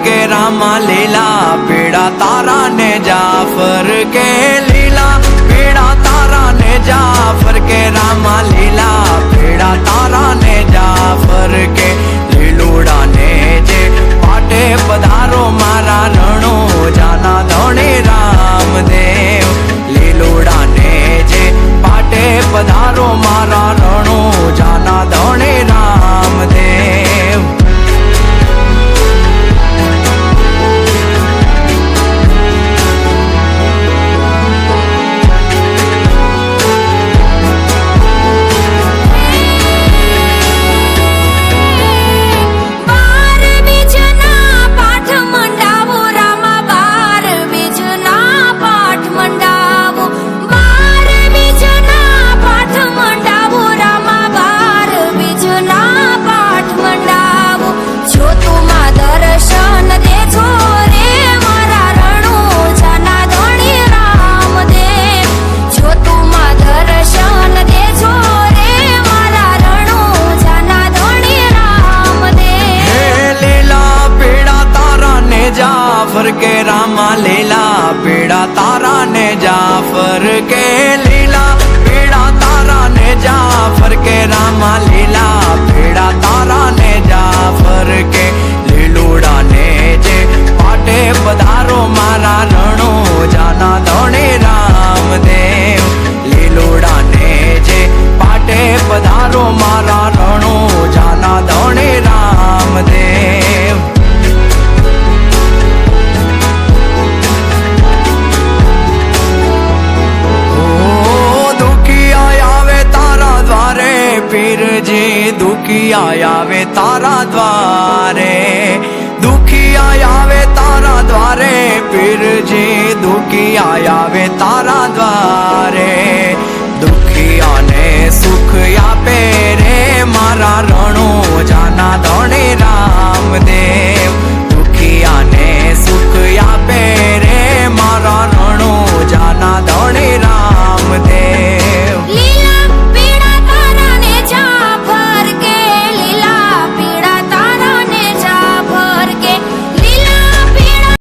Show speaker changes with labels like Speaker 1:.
Speaker 1: के रामा लीला पीड़ा तारा ने जाफर के लीला पीड़ा तारा ने जाफर के रामा लीला पीड़ा तारा ने जाफर के लीलूड़ा ने जे पाटे पधारो मारा रणो जाना धोणे रामदेव लीलूड़ा ने जे पाटे पधारो मारा रणो जाना धोणे रामदेव। जाफर के रामा लीला पीड़ा तारा ने जाफर के लीला पीड़ा तारा ने जाफर के रामा लीला पीड़ा तारा ने जाफर के लीलूड़ा ने जे पाटे पधारो मारा रणो जाना धोणे रामदेव लीलूड़ा ने जे पाटे पधारो मारा रणो जाना धोणे रामदेव। पीर जी दुखिया आवे तारा द्वारे दुखिया आवे तारा द्वारे पीर जी दुखिया आवे तारा द्वारे दुखिया ने सुख आपे रे मारा रणो जाना धोणे